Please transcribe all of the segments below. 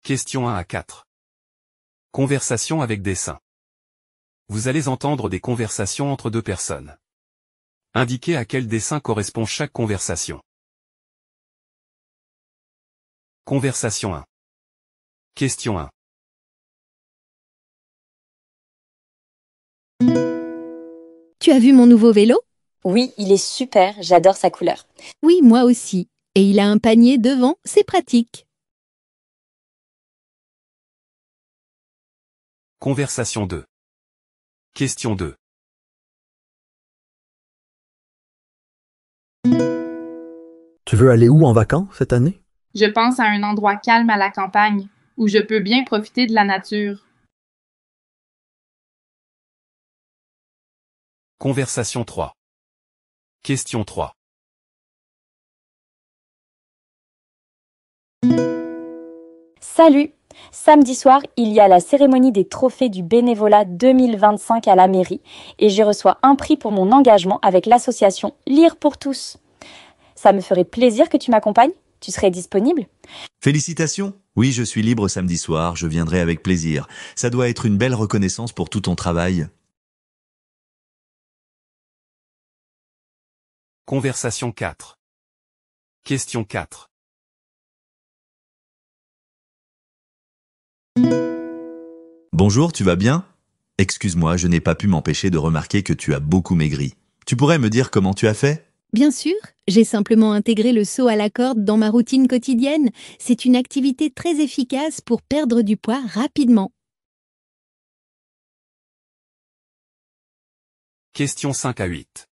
Question 1 à 4. Conversation avec dessin. Vous allez entendre des conversations entre deux personnes. Indiquez à quel dessin correspond chaque conversation. Conversation 1. Question 1. Tu as vu mon nouveau vélo? Oui, il est super, j'adore sa couleur. Oui, moi aussi. Et il a un panier devant, c'est pratique. Conversation 2. Question 2. Tu veux aller où en vacances cette année? Je pense à un endroit calme à la campagne, où je peux bien profiter de la nature. Conversation 3. Question 3. Salut! Samedi soir, il y a la cérémonie des trophées du bénévolat 2025 à la mairie et j'y reçois un prix pour mon engagement avec l'association Lire pour tous. Ça me ferait plaisir que tu m'accompagnes? Tu serais disponible? Félicitations! Oui, je suis libre samedi soir, je viendrai avec plaisir. Ça doit être une belle reconnaissance pour tout ton travail. Conversation 4. Question 4. Bonjour, tu vas bien? Excuse-moi, je n'ai pas pu m'empêcher de remarquer que tu as beaucoup maigri. Tu pourrais me dire comment tu as fait? Bien sûr, j'ai simplement intégré le saut à la corde dans ma routine quotidienne. C'est une activité très efficace pour perdre du poids rapidement. Question 5 à 8.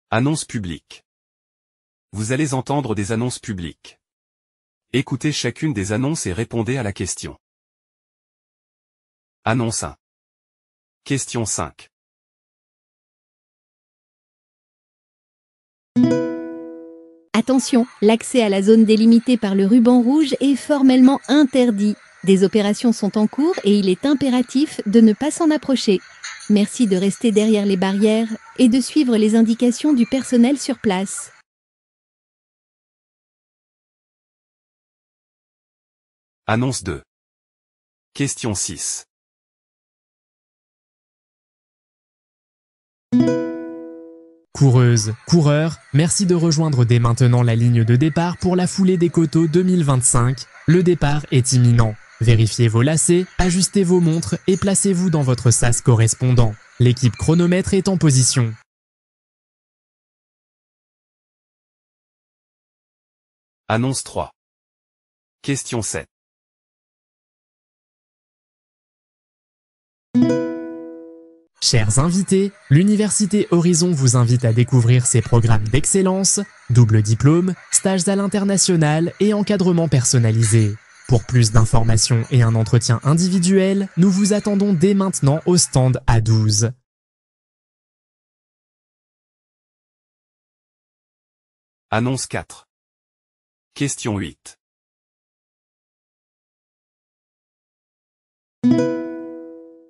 Annonce publique. Vous allez entendre des annonces publiques. Écoutez chacune des annonces et répondez à la question. Annonce 1. Question 5. Attention, l'accès à la zone délimitée par le ruban rouge est formellement interdit. Des opérations sont en cours et il est impératif de ne pas s'en approcher. Merci de rester derrière les barrières et de suivre les indications du personnel sur place. Annonce 2. Question 6. Coureuses, coureurs, merci de rejoindre dès maintenant la ligne de départ pour la foulée des Coteaux 2025. Le départ est imminent. Vérifiez vos lacets, ajustez vos montres et placez-vous dans votre sas correspondant. L'équipe chronomètre est en position. Annonce 3. Question 7. Chers invités, l'Université Horizon vous invite à découvrir ses programmes d'excellence, double diplôme, stages à l'international et encadrement personnalisé. Pour plus d'informations et un entretien individuel, nous vous attendons dès maintenant au stand A12. Annonce 4. Question 8.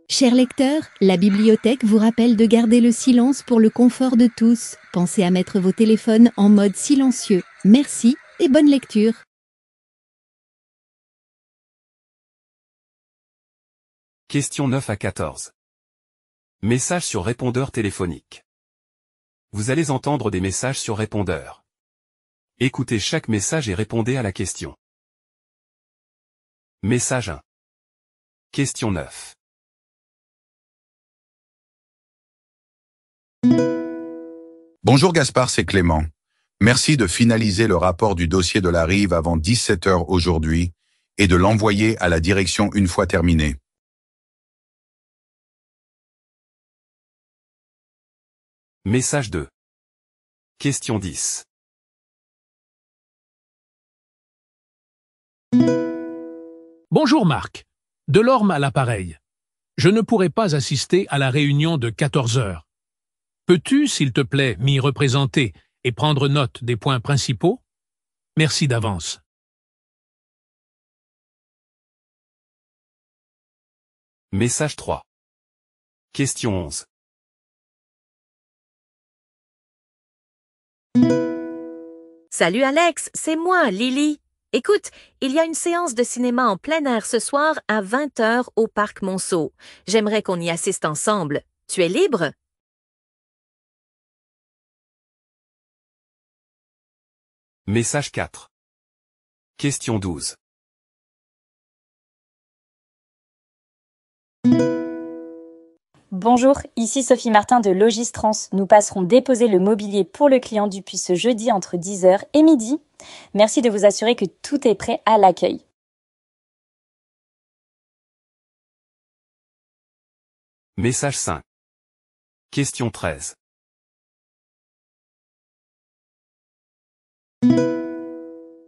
Chers lecteurs, la bibliothèque vous rappelle de garder le silence pour le confort de tous. Pensez à mettre vos téléphones en mode silencieux. Merci et bonne lecture. Question 9 à 14. Message sur répondeur téléphonique. Vous allez entendre des messages sur répondeur. Écoutez chaque message et répondez à la question. Message 1. Question 9. Bonjour Gaspard, c'est Clément. Merci de finaliser le rapport du dossier de la Rive avant 17 h aujourd'hui et de l'envoyer à la direction une fois terminé. Message 2. Question 10. Bonjour Marc. Delorme à l'appareil. Je ne pourrai pas assister à la réunion de 14 h. Peux-tu, s'il te plaît, m'y représenter et prendre note des points principaux? Merci d'avance. Message 3. Question 11. Salut Alex, c'est moi, Lily. Écoute, il y a une séance de cinéma en plein air ce soir à 20h au Parc Monceau. J'aimerais qu'on y assiste ensemble. Tu es libre? Message 4. Question 12. Bonjour, ici Sophie Martin de Logistrans. Nous passerons déposer le mobilier pour le client depuis ce jeudi entre 10h et midi. Merci de vous assurer que tout est prêt à l'accueil. Message 5. Question 13.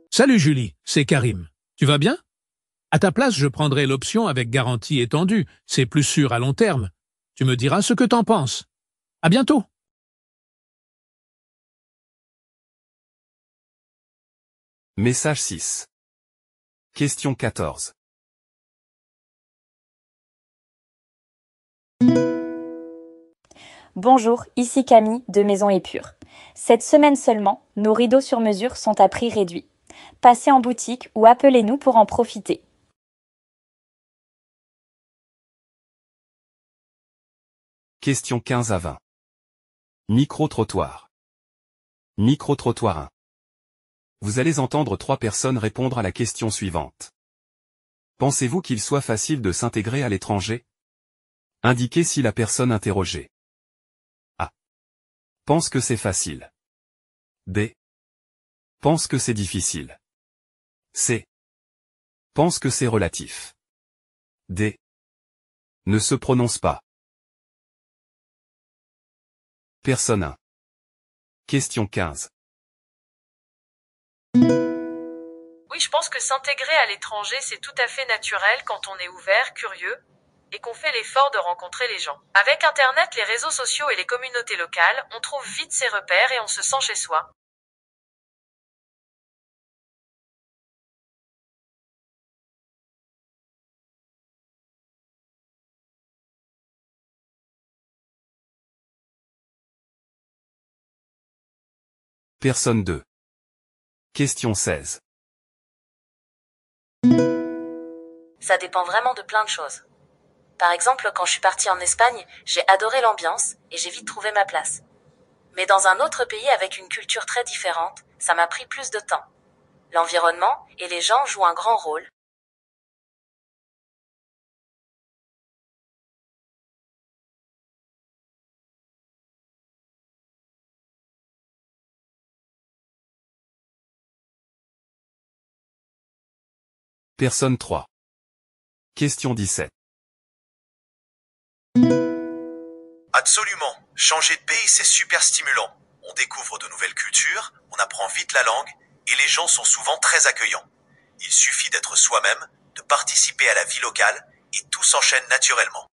Salut Julie, c'est Karim. Tu vas bien? À ta place, je prendrai l'option avec garantie étendue. C'est plus sûr à long terme. Tu me diras ce que t'en penses. À bientôt. Message 6. Question 14. Bonjour, ici Camille de Maison Épure. Cette semaine seulement, nos rideaux sur mesure sont à prix réduit. Passez en boutique ou appelez-nous pour en profiter. Question 15 à 20. Micro-trottoir. Micro-trottoir 1. Vous allez entendre 3 personnes répondre à la question suivante. Pensez-vous qu'il soit facile de s'intégrer à l'étranger? Indiquez si la personne interrogée. A. Pense que c'est facile. B. Pense que c'est difficile. C. Pense que c'est relatif. D. Ne se prononce pas. Personne 1. Question 15. Oui, je pense que s'intégrer à l'étranger, c'est tout à fait naturel quand on est ouvert, curieux, et qu'on fait l'effort de rencontrer les gens. Avec Internet, les réseaux sociaux et les communautés locales, on trouve vite ses repères et on se sent chez soi. Personne 2. Question 16. Ça dépend vraiment de plein de choses. Par exemple, quand je suis partie en Espagne, j'ai adoré l'ambiance et j'ai vite trouvé ma place. Mais dans un autre pays avec une culture très différente, ça m'a pris plus de temps. L'environnement et les gens jouent un grand rôle. Personne 3. Question 17. Absolument. Changer de pays, c'est super stimulant. On découvre de nouvelles cultures, on apprend vite la langue, et les gens sont souvent très accueillants. Il suffit d'être soi-même, de participer à la vie locale, et tout s'enchaîne naturellement.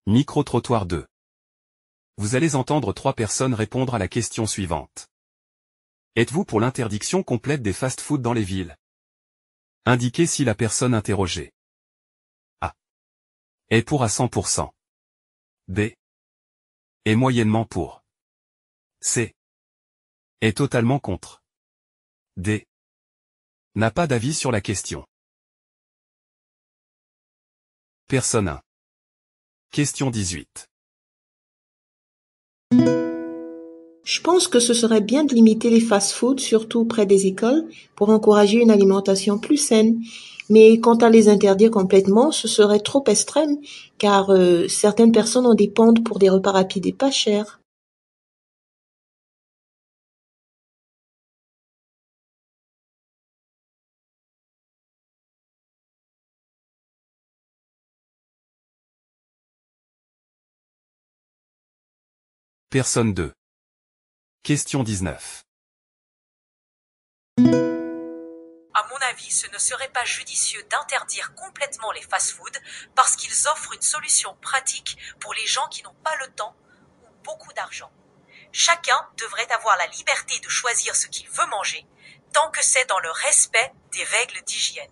Micro-trottoir 2. Vous allez entendre 3 personnes répondre à la question suivante. Êtes-vous pour l'interdiction complète des fast-food dans les villes? Indiquez si la personne interrogée. A. Est pour à 100%. B. Est moyennement pour. C. Est totalement contre. D. N'a pas d'avis sur la question. Personne 1. Question 18. Je pense que ce serait bien de limiter les fast-foods, surtout près des écoles, pour encourager une alimentation plus saine. Mais quant à les interdire complètement, ce serait trop extrême, car certaines personnes en dépendent pour des repas rapides et pas chers. Personne 2. Question 19. À mon avis, ce ne serait pas judicieux d'interdire complètement les fast-foods parce qu'ils offrent une solution pratique pour les gens qui n'ont pas le temps ou beaucoup d'argent. Chacun devrait avoir la liberté de choisir ce qu'il veut manger, tant que c'est dans le respect des règles d'hygiène.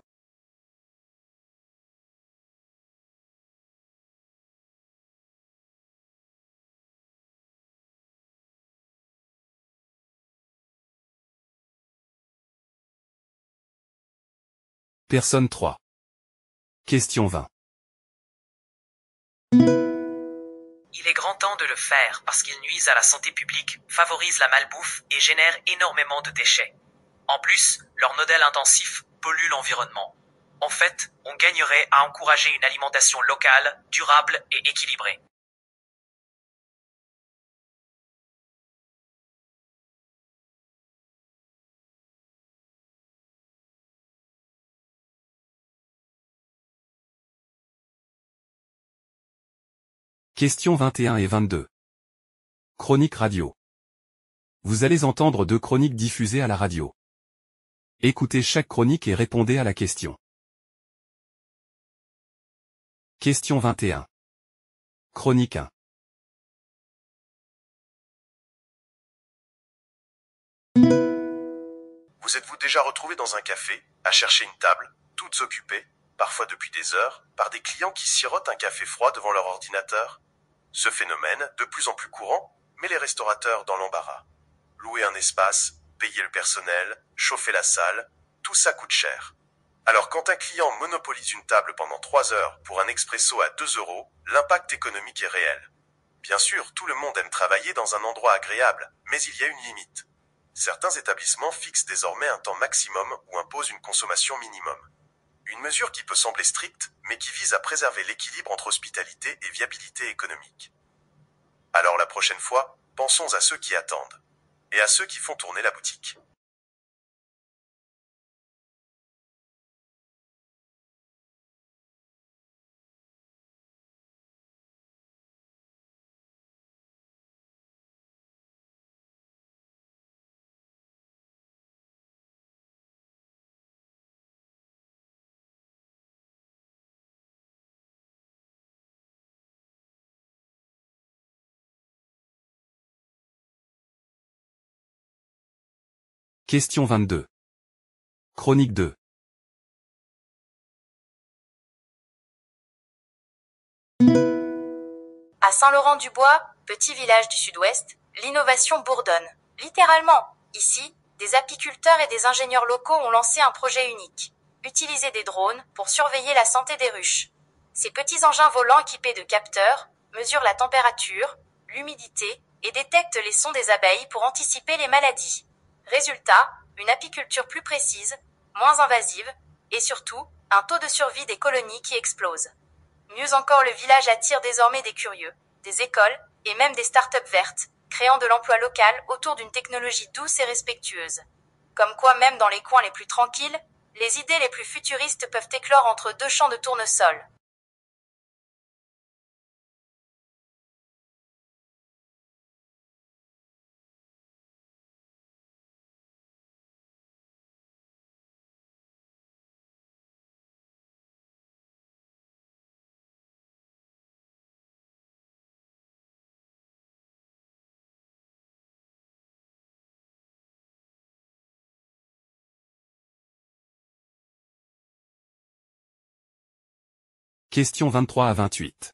Personne 3. Question 20. Il est grand temps de le faire parce qu'ils nuisent à la santé publique, favorisent la malbouffe et génèrent énormément de déchets. En plus, leur modèle intensif pollue l'environnement. En fait, on gagnerait à encourager une alimentation locale, durable et équilibrée. Questions 21 et 22. Chronique radio. Vous allez entendre 2 chroniques diffusées à la radio. Écoutez chaque chronique et répondez à la question. Question 21. Chronique 1. Vous êtes-vous déjà retrouvé dans un café, à chercher une table, toutes occupées, parfois depuis des heures, par des clients qui sirotent un café froid devant leur ordinateur? Ce phénomène, de plus en plus courant, met les restaurateurs dans l'embarras. Louer un espace, payer le personnel, chauffer la salle, tout ça coûte cher. Alors quand un client monopolise une table pendant 3 heures pour un expresso à 2 €, l'impact économique est réel. Bien sûr, tout le monde aime travailler dans un endroit agréable, mais il y a une limite. Certains établissements fixent désormais un temps maximum ou imposent une consommation minimum. Une mesure qui peut sembler stricte, mais qui vise à préserver l'équilibre entre hospitalité et viabilité économique. Alors la prochaine fois, pensons à ceux qui attendent. Et à ceux qui font tourner la boutique. Question 22. Chronique 2. À Saint-Laurent-du-Bois, petit village du sud-ouest, l'innovation bourdonne. Littéralement, ici, des apiculteurs et des ingénieurs locaux ont lancé un projet unique. Utiliser des drones pour surveiller la santé des ruches. Ces petits engins volants équipés de capteurs mesurent la température, l'humidité et détectent les sons des abeilles pour anticiper les maladies. Résultat, une apiculture plus précise, moins invasive, et surtout, un taux de survie des colonies qui explose. Mieux encore, le village attire désormais des curieux, des écoles, et même des start-up vertes, créant de l'emploi local autour d'une technologie douce et respectueuse. Comme quoi, même dans les coins les plus tranquilles, les idées les plus futuristes peuvent éclore entre 2 champs de tournesol. Questions 23 à 28.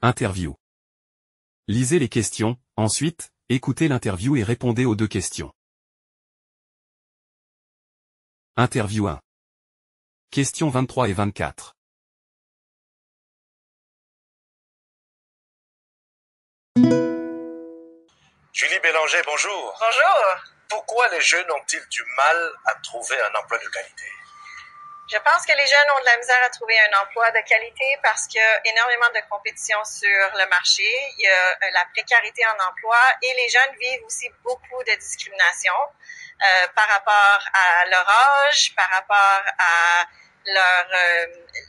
Interview. Lisez les questions, ensuite, écoutez l'interview et répondez aux 2 questions. Interview 1. Questions 23 et 24. Julie Bélanger, bonjour. Bonjour. Pourquoi les jeunes ont-ils du mal à trouver un emploi de qualité? Je pense que les jeunes ont de la misère à trouver un emploi de qualité parce qu'il y a énormément de compétition sur le marché. Il y a la précarité en emploi et les jeunes vivent aussi beaucoup de discrimination par rapport à leur âge, par rapport à leur...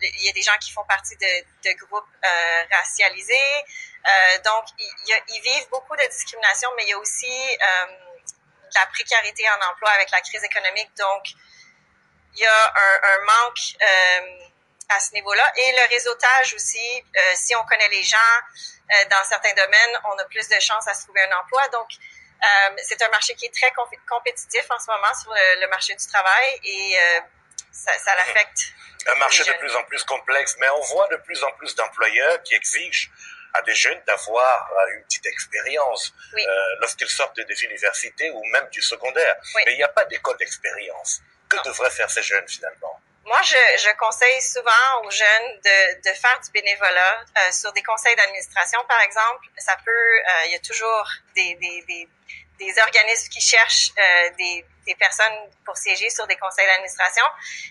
il y a des gens qui font partie de groupes racialisés. Donc, ils vivent beaucoup de discrimination, mais il y a aussi de la précarité en emploi avec la crise économique. Donc, il y a un manque à ce niveau-là. Et le réseautage aussi, si on connaît les gens dans certains domaines, on a plus de chances à se trouver un emploi. Donc, C'est un marché qui est très compétitif en ce moment sur le marché du travail et ça l'affecte. Un marché de plus en plus complexe, mais on voit de plus en plus d'employeurs qui exigent à des jeunes d'avoir une petite expérience lorsqu'ils sortent des universités ou même du secondaire. Mais il n'y a pas d'école d'expérience. Que devraient faire ces jeunes finalement? Moi, je conseille souvent aux jeunes de faire du bénévolat sur des conseils d'administration, par exemple. Ça peut, il y a toujours des organismes qui cherchent des personnes pour siéger sur des conseils d'administration.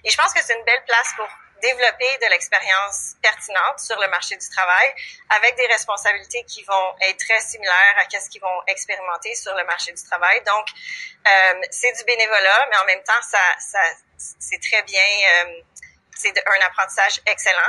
Et je pense que c'est une belle place pour développer de l'expérience pertinente sur le marché du travail avec des responsabilités qui vont être très similaires à ce qu'ils vont expérimenter sur le marché du travail. Donc, c'est du bénévolat, mais en même temps, c'est très bien, c'est un apprentissage excellent.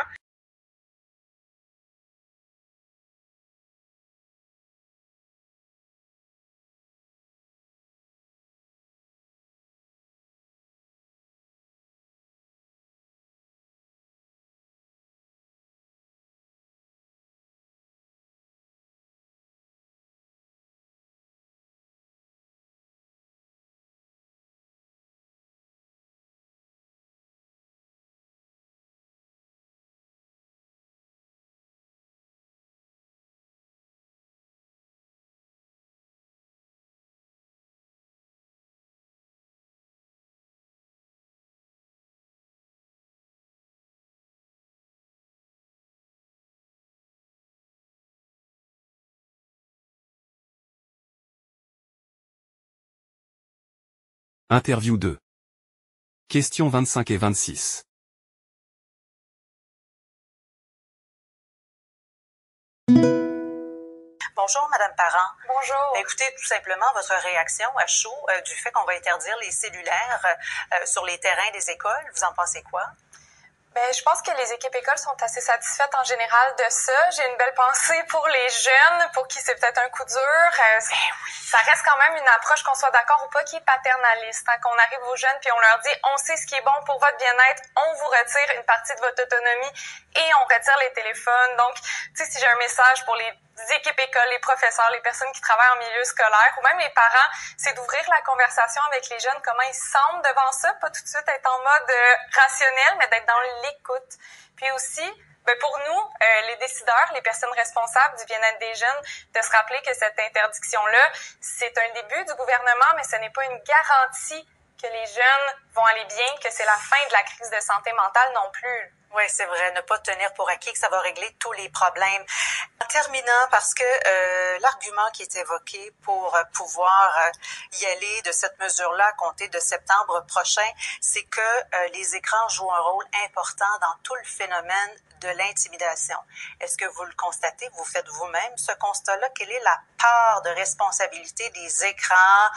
Interview 2. Questions 25 et 26. Bonjour, Madame Parent. Bonjour. Écoutez, tout simplement, votre réaction à chaud du fait qu'on va interdire les cellulaires sur les terrains des écoles, vous en pensez quoi? Ben, je pense que les équipes écoles sont assez satisfaites en général de ça. J'ai une belle pensée pour les jeunes, pour qui c'est peut-être un coup dur. Ça reste quand même une approche, qu'on soit d'accord ou pas, qui est paternaliste. Hein, qu'on arrive aux jeunes puis on leur dit, on sait ce qui est bon pour votre bien-être, on vous retire une partie de votre autonomie et on retire les téléphones. Donc, tu sais, si j'ai un message pour les équipes écoles, les professeurs, les personnes qui travaillent en milieu scolaire ou même les parents, c'est d'ouvrir la conversation avec les jeunes, comment ils se sentent devant ça, pas tout de suite être en mode rationnel, mais d'être dans l'écoute. Puis aussi, ben pour nous, les décideurs, les personnes responsables du bien-être des jeunes, de se rappeler que cette interdiction-là, c'est un début du gouvernement, mais ce n'est pas une garantie que les jeunes vont aller bien, que c'est la fin de la crise de santé mentale non plus. Oui, c'est vrai, ne pas tenir pour acquis que ça va régler tous les problèmes. En terminant, parce que l'argument qui est évoqué pour pouvoir y aller de cette mesure-là à compter de septembre prochain, c'est que les écrans jouent un rôle important dans tout le phénomène de l'intimidation. Est-ce que vous le constatez, vous faites vous-même ce constat-là? Quelle est la part de responsabilité des écrans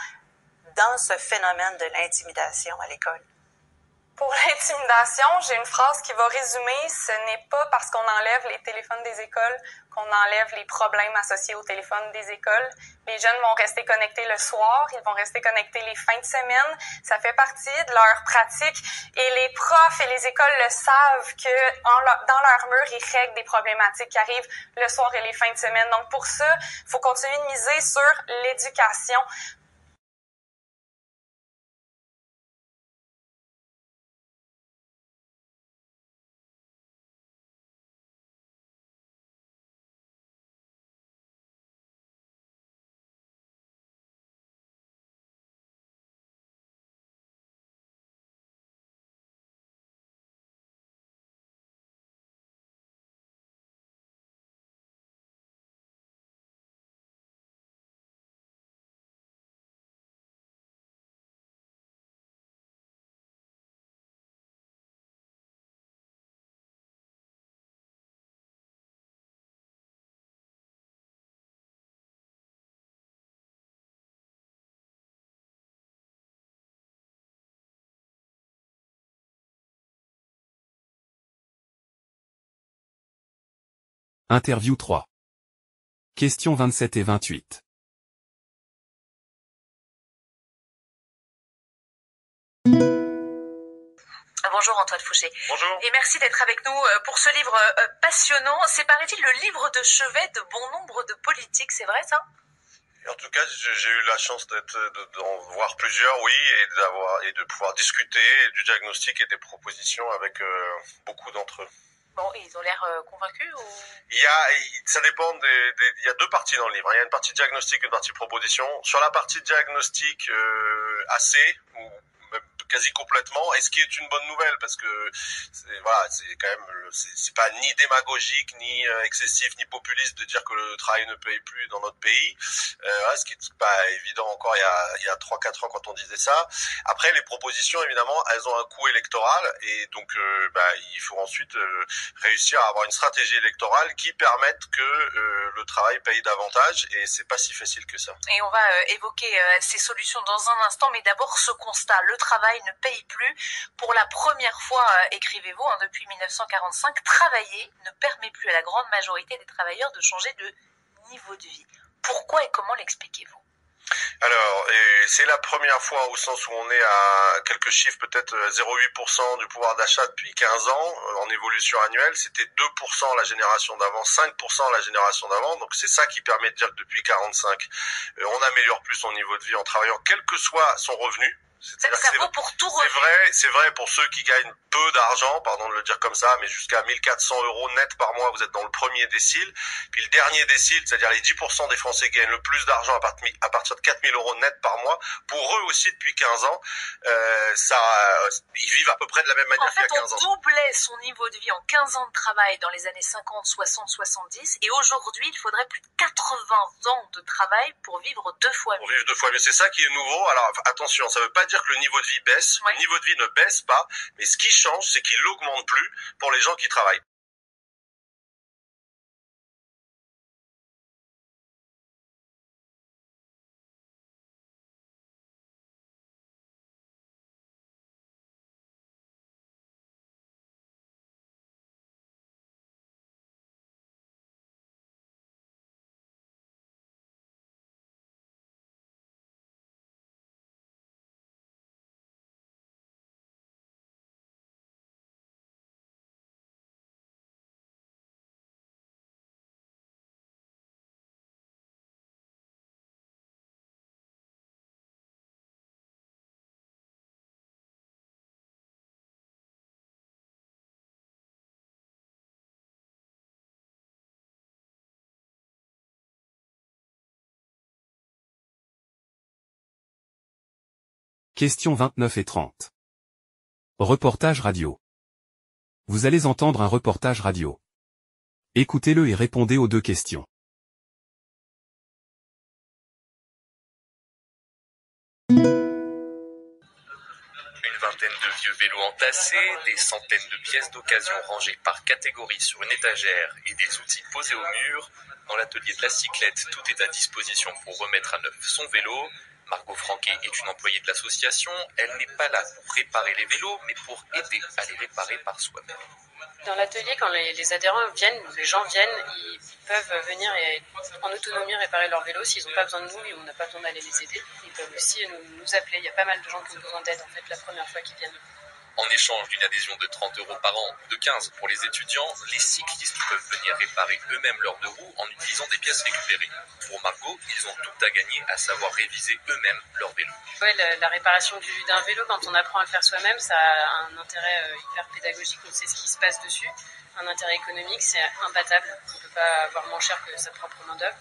dans ce phénomène de l'intimidation à l'école? Pour l'intimidation, j'ai une phrase qui va résumer, ce n'est pas parce qu'on enlève les téléphones des écoles qu'on enlève les problèmes associés aux téléphones des écoles. Les jeunes vont rester connectés le soir, ils vont rester connectés les fins de semaine. Ça fait partie de leur pratique et les profs et les écoles le savent que dans leur mur, ils règlent des problématiques qui arrivent le soir et les fins de semaine. Donc pour ça, il faut continuer de miser sur l'éducation. Interview 3. Questions 27 et 28. Bonjour Antoine Fouché. Bonjour. Et merci d'être avec nous pour ce livre passionnant. C'est, paraît-il, le livre de chevet de bon nombre de politiques, c'est vrai ça ? En tout cas, j'ai eu la chance d'en voir plusieurs, oui, et de pouvoir discuter du diagnostic et des propositions avec beaucoup d'entre eux. Bon, et ils ont l'air convaincus ou... Ça dépend il y a deux parties dans le livre. Il y a une partie diagnostic, une partie proposition. Sur la partie diagnostic, assez, ou même quasi complètement, et ce qui est une bonne nouvelle, parce que c'est quand même, c'est pas ni démagogique, ni excessif, ni populiste de dire que le travail ne paye plus dans notre pays, ce qui est pas évident encore il y a 3-4 ans quand on disait ça. Après, les propositions, évidemment, elles ont un coût électoral, et donc il faut ensuite réussir à avoir une stratégie électorale qui permette que le travail paye davantage, et c'est pas si facile que ça. Et on va évoquer ces solutions dans un instant, mais d'abord ce constat, le travail ne paye plus. Pour la première fois, écrivez-vous, depuis 1945, travailler ne permet plus à la grande majorité des travailleurs de changer de niveau de vie. Pourquoi et comment l'expliquez-vous ? Alors, c'est la première fois au sens où on est à quelques chiffres, peut-être 0,8% du pouvoir d'achat depuis 15 ans, en évolution annuelle. C'était 2% la génération d'avant, 5% la génération d'avant. Donc c'est ça qui permet de dire que depuis 45, on améliore plus son niveau de vie en travaillant, quel que soit son revenu. Ça vaut pour tout revenu. C'est vrai pour ceux qui gagnent peu d'argent, pardon de le dire comme ça, mais jusqu'à 1400 € net par mois, vous êtes dans le premier décile. Puis le dernier décile, c'est-à-dire les 10% des Français qui gagnent le plus d'argent à partir de 4000 € net par mois, pour eux aussi depuis 15 ans, ils vivent à peu près de la même manière qu'il y a 15 ans. En fait, on doublait son niveau de vie en 15 ans de travail dans les années 50, 60, 70, et aujourd'hui, il faudrait plus de 80 ans de travail pour vivre 2 fois mieux. Pour vivre 2 fois mieux, c'est ça qui est nouveau. Alors attention, ça veut pas dire que le niveau de vie baisse. Ouais. Le niveau de vie ne baisse pas, mais ce qui change, c'est qu'il n'augmente plus pour les gens qui travaillent. Questions 29 et 30. Reportage radio. Vous allez entendre un reportage radio. Écoutez-le et répondez aux 2 questions. Une vingtaine de vieux vélos entassés, des centaines de pièces d'occasion rangées par catégorie sur une étagère et des outils posés au mur. Dans l'atelier de la cyclette, tout est à disposition pour remettre à neuf son vélo. Margot Franquet est une employée de l'association. Elle n'est pas là pour réparer les vélos, mais pour aider à les réparer par soi-même. Dans l'atelier, quand les adhérents viennent, les gens viennent, ils peuvent venir et en autonomie réparer leur vélo s'ils n'ont pas besoin de nous et on n'a pas besoin d'aller les aider. Ils peuvent aussi nous appeler. Il y a pas mal de gens qui ont besoin d'aide en fait la première fois qu'ils viennent. En échange d'une adhésion de 30 € par an, de 15 pour les étudiants, les cyclistes peuvent venir réparer eux-mêmes leurs 2 roues en utilisant des pièces récupérées. Pour Margot, ils ont tout à gagner à savoir réviser eux-mêmes leur vélo. Ouais, la réparation d'un vélo, quand on apprend à le faire soi-même, ça a un intérêt hyper pédagogique. On sait ce qui se passe dessus. Un intérêt économique, c'est imbattable. On ne peut pas avoir moins cher que sa propre main-d'œuvre.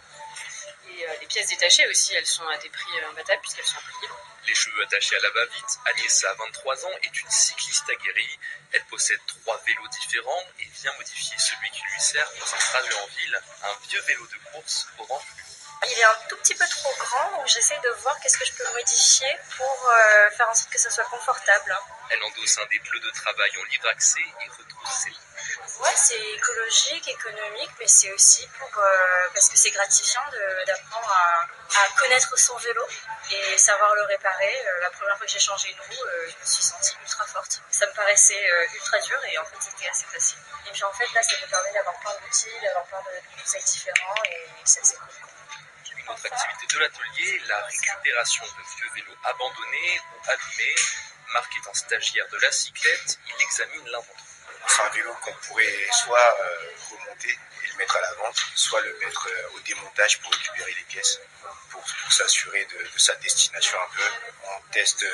Et les pièces détachées aussi, elles sont à des prix imbattables puisqu'elles sont à prix libre. Les cheveux attachés à la va-vite, Agnesa, 23 ans, est une cycliste aguerrie. Elle possède 3 vélos différents et vient modifier celui qui lui sert pour ses trajets en ville, un vieux vélo de course orange fluo. Il est un tout petit peu trop grand, donc j'essaye de voir qu'est-ce que je peux modifier pour faire en sorte que ça soit confortable. Elle endosse un des pneus de travail en libre accès et retrouve ses lignes. Ouais, c'est écologique, économique, mais c'est aussi parce que c'est gratifiant d'apprendre à connaître son vélo et savoir le réparer. La première fois que j'ai changé une roue, je me suis sentie ultra forte. Ça me paraissait ultra dur et en fait c'était assez facile. Et puis en fait là, ça me permet d'avoir plein d'outils, d'avoir plein de conseils différents et c'est cool. Une autre activité de l'atelier, la récupération de vieux vélos abandonnés ou abîmés. Marc étant stagiaire de la cyclette, il examine l'un d'entre eux. C'est un vélo qu'on pourrait soit remonter et le mettre à la vente, soit le mettre au démontage pour récupérer les pièces, pour s'assurer de sa destination un peu. On teste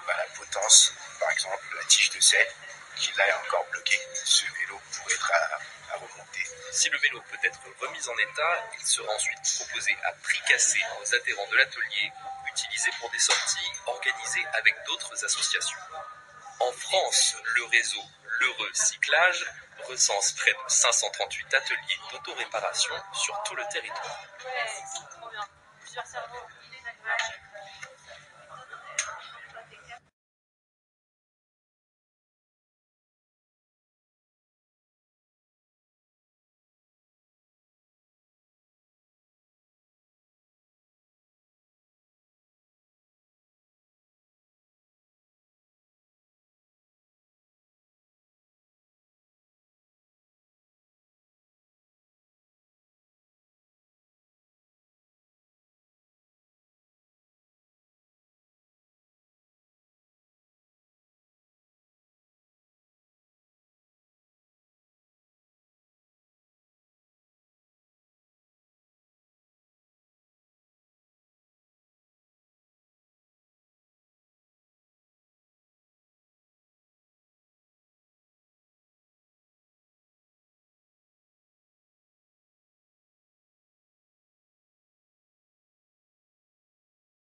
la potence, par exemple la tige de selle, qui là est encore bloquée. Ce vélo pourrait être à remonter. Si le vélo peut être remis en état, il sera ensuite proposé à prix cassé aux adhérents de l'atelier ou utilisé pour des sorties organisées avec d'autres associations. En France, le réseau L'Heureux Cyclage recense près de 538 ateliers d'autoréparation sur tout le territoire. Ouais, c'est trop bien. Plusieurs cerveaux.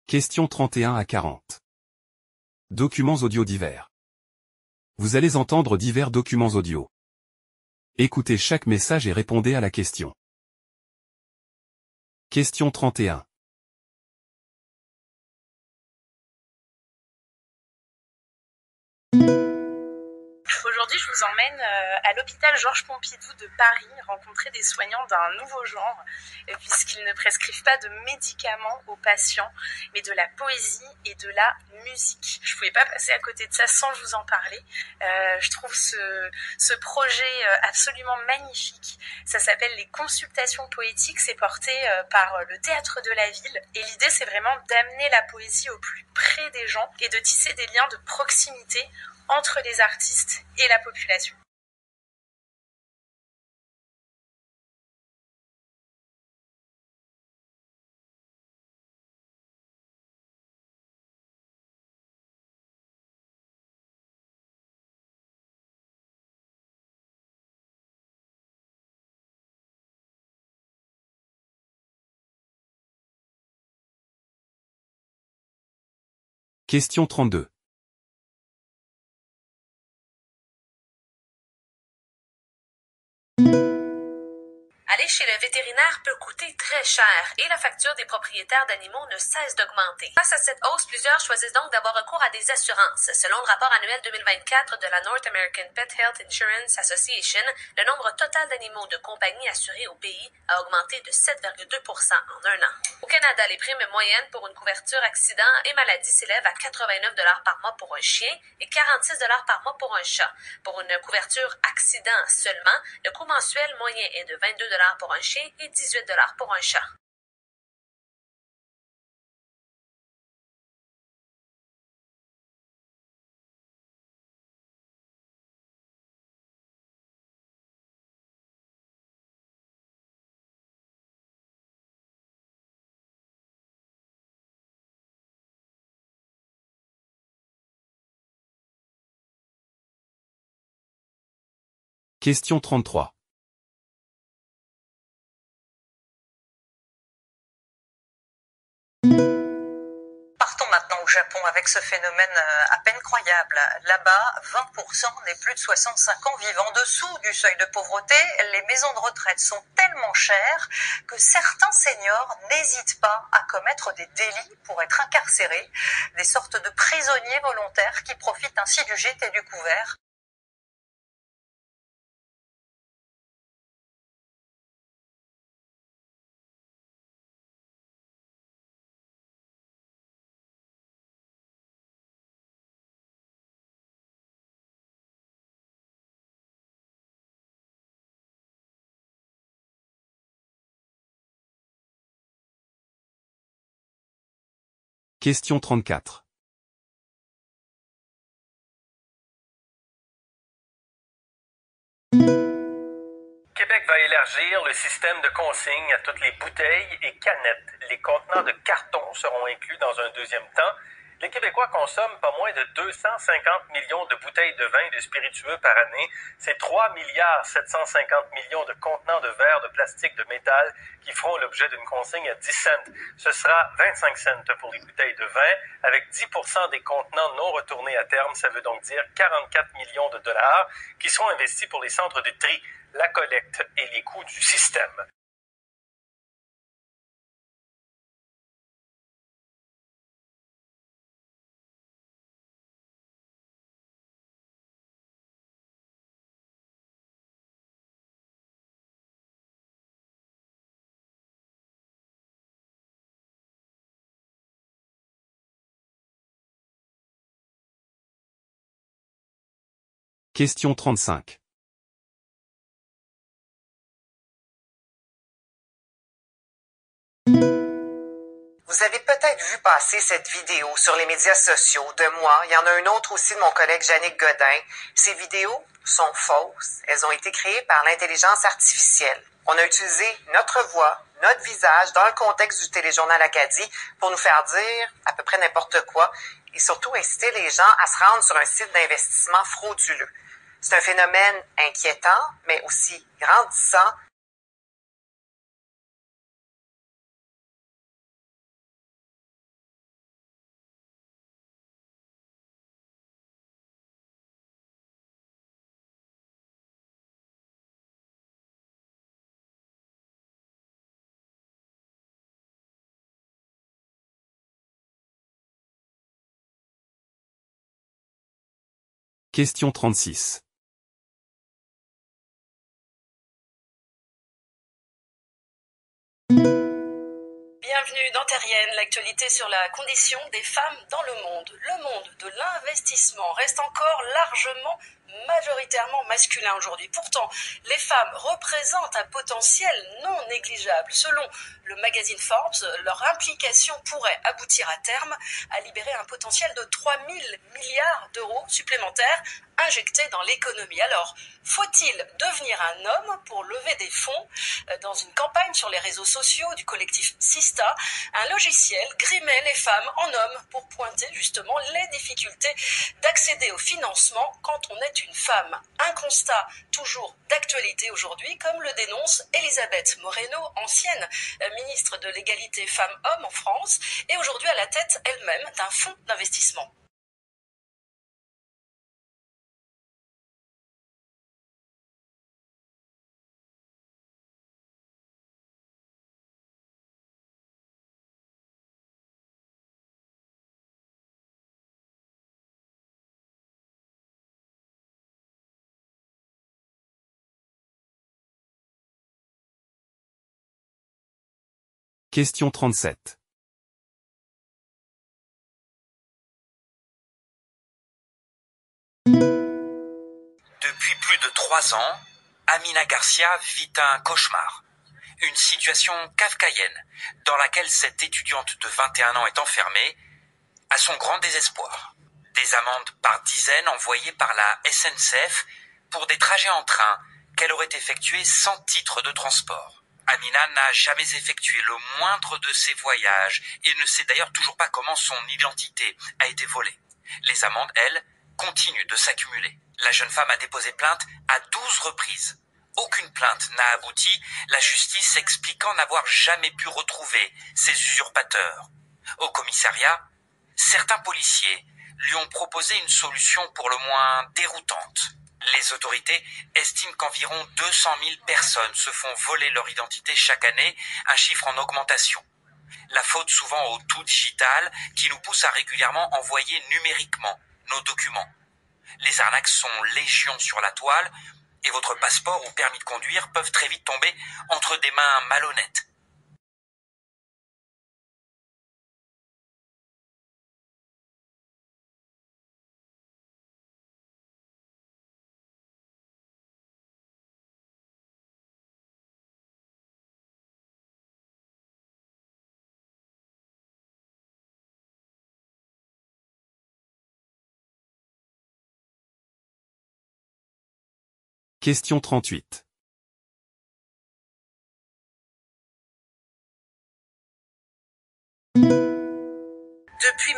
Questions 31 à 40. Documents audio divers. Vous allez entendre divers documents audio. Écoutez chaque message et répondez à la question. Question 31. Aujourd'hui, je vous emmène à l'hôpital Georges Pompidou de Paris rencontrer des soignants d'un nouveau genre, puisqu'ils ne prescrivent pas de médicaments aux patients, mais de la poésie et de la musique. Je ne pouvais pas passer à côté de ça sans vous en parler. Je trouve ce projet absolument magnifique. Ça s'appelle les consultations poétiques. C'est porté par le théâtre de la ville. Et l'idée, c'est vraiment d'amener la poésie au plus près des gens et de tisser des liens de proximité entre les artistes et la population. Question 32. Aller chez le vétérinaire peut coûter très cher et la facture des propriétaires d'animaux ne cesse d'augmenter. Face à cette hausse, plusieurs choisissent donc d'avoir recours à des assurances. Selon le rapport annuel 2024 de la North American Pet Health Insurance Association, le nombre total d'animaux de compagnie assurés au pays a augmenté de 7,2% en un an. Au Canada, les primes moyennes pour une couverture accident et maladie s'élèvent à 89 $ par mois pour un chien et 46 $ par mois pour un chat. Pour une couverture accident seulement, le coût mensuel moyen est de 22 $ pour un chien et 18 $ pour un chat. Question 33. Partons maintenant au Japon avec ce phénomène à peine croyable. Là-bas, 20% des plus de 65 ans vivent en dessous du seuil de pauvreté. Les maisons de retraite sont tellement chères que certains seniors n'hésitent pas à commettre des délits pour être incarcérés, des sortes de prisonniers volontaires qui profitent ainsi du gîte et du couvert. Question 34. Québec va élargir le système de consigne à toutes les bouteilles et canettes. Les contenants de carton seront inclus dans un deuxième temps. Les Québécois consomment pas moins de 250 millions de bouteilles de vin et de spiritueux par année. C'est 3 milliards 750 millions de contenants de verre, de plastique, de métal qui feront l'objet d'une consigne à 10 cents. Ce sera 25 cents pour les bouteilles de vin. Avec 10% des contenants non retournés à terme, ça veut donc dire 44 millions de dollars qui seront investis pour les centres de tri, la collecte et les coûts du système. Question 35. Vous avez peut-être vu passer cette vidéo sur les médias sociaux de moi. Il y en a une autre aussi de mon collègue Yannick Godin. Ces vidéos sont fausses. Elles ont été créées par l'intelligence artificielle. On a utilisé notre voix, notre visage dans le contexte du téléjournal Acadie pour nous faire dire à peu près n'importe quoi et surtout inciter les gens à se rendre sur un site d'investissement frauduleux. C'est un phénomène inquiétant, mais aussi grandissant. Question 36. Bienvenue dans Terrienne, l'actualité sur la condition des femmes dans le monde. Le monde de l'investissement reste encore largement majoritairement masculin aujourd'hui. Pourtant, les femmes représentent un potentiel non négligeable. Selon le magazine Forbes, leur implication pourrait aboutir à terme à libérer un potentiel de 3 000 milliards d'euros supplémentaires injectés dans l'économie. Alors, faut-il devenir un homme pour lever des fonds? Dans une campagne sur les réseaux sociaux du collectif Sista, un logiciel grimait les femmes en hommes pour pointer justement les difficultés d'accéder au financement quand on est une femme. Un constat toujours d'actualité aujourd'hui, comme le dénonce Elisabeth Moreno, ancienne ministre de l'égalité femmes-hommes en France, et aujourd'hui à la tête elle-même d'un fonds d'investissement. Question 37. Depuis plus de 3 ans, Amina Garcia vit un cauchemar. Une situation kafkaïenne dans laquelle cette étudiante de 21 ans est enfermée, à son grand désespoir. Des amendes par dizaines envoyées par la SNCF pour des trajets en train qu'elle aurait effectués sans titre de transport. Amina n'a jamais effectué le moindre de ses voyages et ne sait d'ailleurs toujours pas comment son identité a été volée. Les amendes, elles, continuent de s'accumuler. La jeune femme a déposé plainte à 12 reprises. Aucune plainte n'a abouti, la justice expliquant n'avoir jamais pu retrouver ces usurpateurs. Au commissariat, certains policiers lui ont proposé une solution pour le moins déroutante. Les autorités estiment qu'environ 200 000 personnes se font voler leur identité chaque année, un chiffre en augmentation. La faute souvent au tout digital qui nous pousse à régulièrement envoyer numériquement nos documents. Les arnaques sont légion sur la toile et votre passeport ou permis de conduire peuvent très vite tomber entre des mains malhonnêtes. Question 38.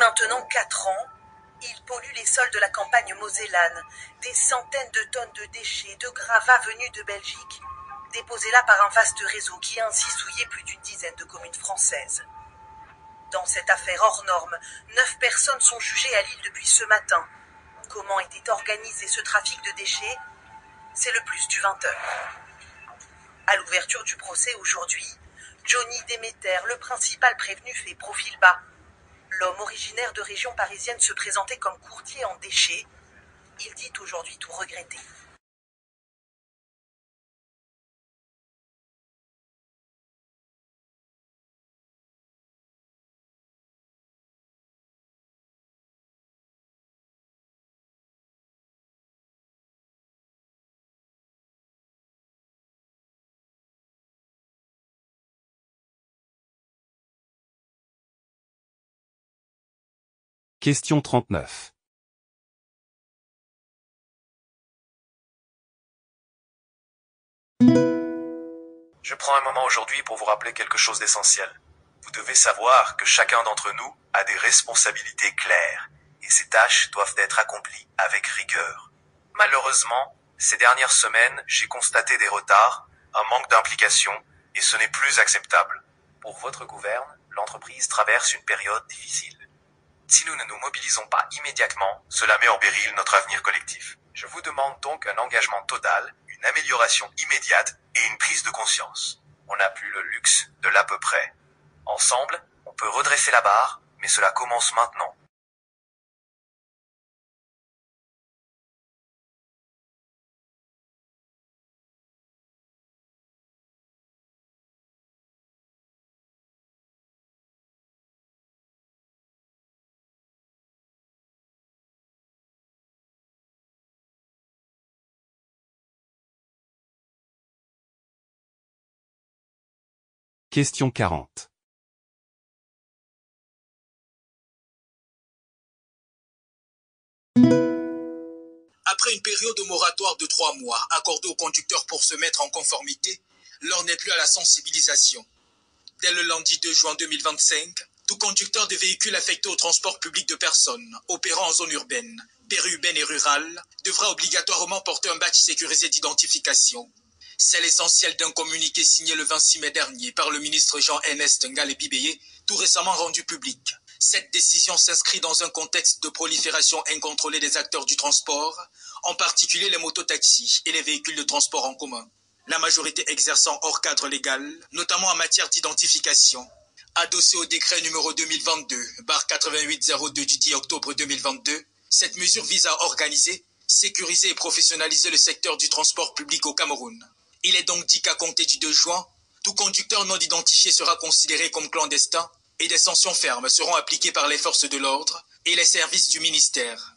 maintenant 4 ans, il pollue les sols de la campagne mosellane. Des centaines de tonnes de déchets, de gravats venus de Belgique, déposés là par un vaste réseau qui a ainsi souillé plus d'une dizaine de communes françaises. Dans cette affaire hors norme, 9 personnes sont jugées à Lille depuis ce matin. Comment était organisé ce trafic de déchets? C'est le plus du 20h. À l'ouverture du procès aujourd'hui, Johnny Demeter, le principal prévenu, fait profil bas. L'homme originaire de région parisienne se présentait comme courtier en déchets. Il dit aujourd'hui tout regretter. Question 39. Je prends un moment aujourd'hui pour vous rappeler quelque chose d'essentiel. Vous devez savoir que chacun d'entre nous a des responsabilités claires, et ces tâches doivent être accomplies avec rigueur. Malheureusement, ces dernières semaines, j'ai constaté des retards, un manque d'implication, et ce n'est plus acceptable. Pour votre gouverne, l'entreprise traverse une période difficile. Si nous ne nous mobilisons pas immédiatement, cela met en péril notre avenir collectif. Je vous demande donc un engagement total, une amélioration immédiate et une prise de conscience. On n'a plus le luxe de l'à peu près. Ensemble, on peut redresser la barre, mais cela commence maintenant. Question 40. Après une période de moratoire de 3 mois accordée aux conducteurs pour se mettre en conformité, l'heure n'est plus à la sensibilisation. Dès le lundi 2 juin 2025, tout conducteur de véhicules affectés au transport public de personnes opérant en zone urbaine, périurbaine et rurale devra obligatoirement porter un badge sécurisé d'identification. C'est l'essentiel d'un communiqué signé le 26 mai dernier par le ministre Jean-Ernest Ngalle-Bibeye, tout récemment rendu public. Cette décision s'inscrit dans un contexte de prolifération incontrôlée des acteurs du transport, en particulier les mototaxis et les véhicules de transport en commun. La majorité exerçant hors cadre légal, notamment en matière d'identification. Adossée au décret numéro 2022/8802 du 10 octobre 2022, cette mesure vise à organiser, sécuriser et professionnaliser le secteur du transport public au Cameroun. Il est donc dit qu'à compter du 2 juin, tout conducteur non identifié sera considéré comme clandestin et des sanctions fermes seront appliquées par les forces de l'ordre et les services du ministère.